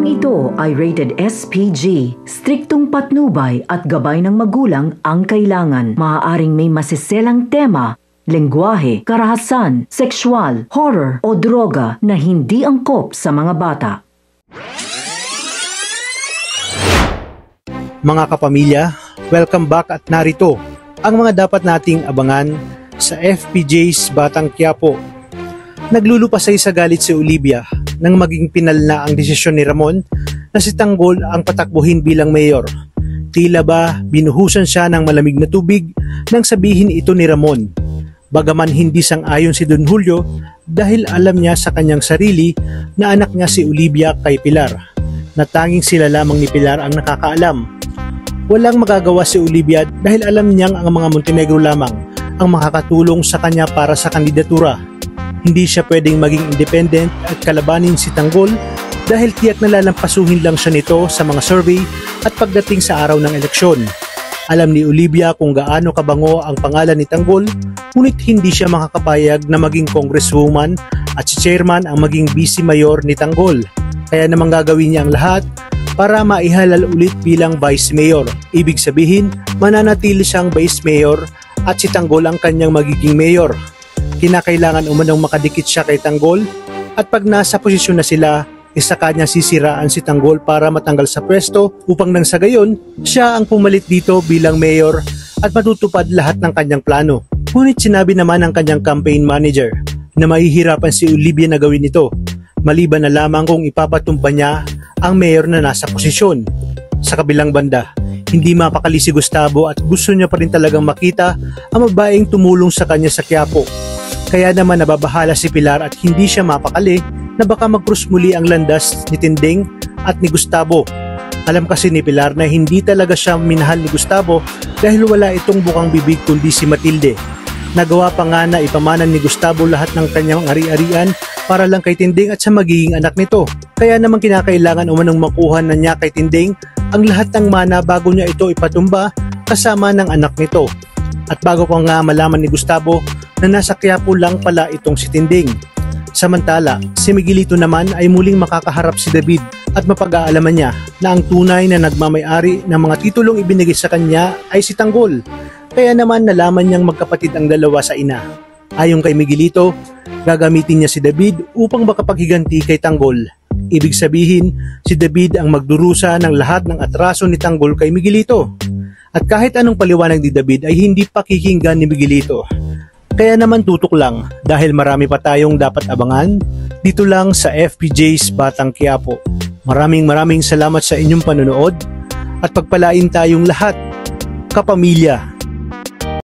Programang ito ay rated SPG. Striktong patnubay at gabay ng magulang ang kailangan. Maaaring may masiselang tema, lengguwahe, karahasan, sexual, horror o droga na hindi angkop sa mga bata. Mga kapamilya, welcome back at narito ang mga dapat nating abangan sa FPJ's Batang Quiapo. Naglulupasay sa galit si Olivia nang maging pinal na ang desisyon ni Ramon na si Tanggol ang patakbuhin bilang mayor. Tila ba binuhusan siya ng malamig na tubig nang sabihin ito ni Ramon. Bagaman hindi sang-ayon si Don Julio dahil alam niya sa kanyang sarili na anak niya si Olivia kay Pilar, na tanging sila lamang ni Pilar ang nakakaalam. Walang magagawa si Olivia dahil alam niyang ang mga Montenegro lamang ang makakatulong sa kanya para sa kandidatura. Hindi siya pwedeng maging independent at kalabanin si Tanggol dahil tiyak na lalampasuhin lang siya nito sa mga survey at pagdating sa araw ng eleksyon. Alam ni Olivia kung gaano kabango ang pangalan ni Tanggol, ngunit hindi siya makakapayag na maging congresswoman at si chairman ang maging vice mayor ni Tanggol. Kaya namang gagawin niya ang lahat para maihalal ulit bilang vice mayor. Ibig sabihin, mananatili siyang vice mayor at si Tanggol ang kanyang magiging mayor. Kinakailangan umanong makadikit siya kay Tanggol at pag nasa posisyon na sila, isa kanya sisiraan si Tanggol para matanggal sa pwesto upang nang sa gayon, siya ang pumalit dito bilang mayor at matutupad lahat ng kanyang plano. Ngunit sinabi naman ng kanyang campaign manager na mahihirapan si Olivia na gawin ito, maliban na lamang kung ipapatumpa niya ang mayor na nasa posisyon. Sa kabilang banda, hindi mapakali si Gustavo at gusto niya pa rin talagang makita ang babaeng tumulong sa kanya sa Quiapo. Kaya naman nababahala si Pilar at hindi siya mapakali na baka mag-cross muli ang landas ni Tinding at ni Gustavo. Alam kasi ni Pilar na hindi talaga siya minahal ni Gustavo dahil wala itong bukang bibig kundi si Matilde. Nagawa pa nga na ipamanan ni Gustavo lahat ng kanyang ari-arian para lang kay Tinding at sa magiging anak nito. Kaya naman kinakailangan umanong makuha na niya kay Tinding ang lahat ng mana bago niya ito ipatumba kasama ng anak nito. At bago ko nga malaman ni Gustavo na nasa Quiapo lang pala itong si Tinding. Samantala, si Miguelito naman ay muling makakaharap si David at mapag-aalaman niya na ang tunay na nagmamay-ari ng mga titulong ibinigay sa kanya ay si Tanggol. Kaya naman nalaman niyang magkapatid ang dalawa sa ina. Ayon kay Miguelito, gagamitin niya si David upang makapaghiganti kay Tanggol. Ibig sabihin, si David ang magdurusa ng lahat ng atraso ni Tanggol kay Miguelito. At kahit anong paliwanag ni David ay hindi pakikinggan ni Miguelito. Kaya naman tutok lang dahil marami pa tayong dapat abangan dito lang sa FPJ's Batang Quiapo. Maraming salamat sa inyong panonood at pagpalain tayong lahat, kapamilya.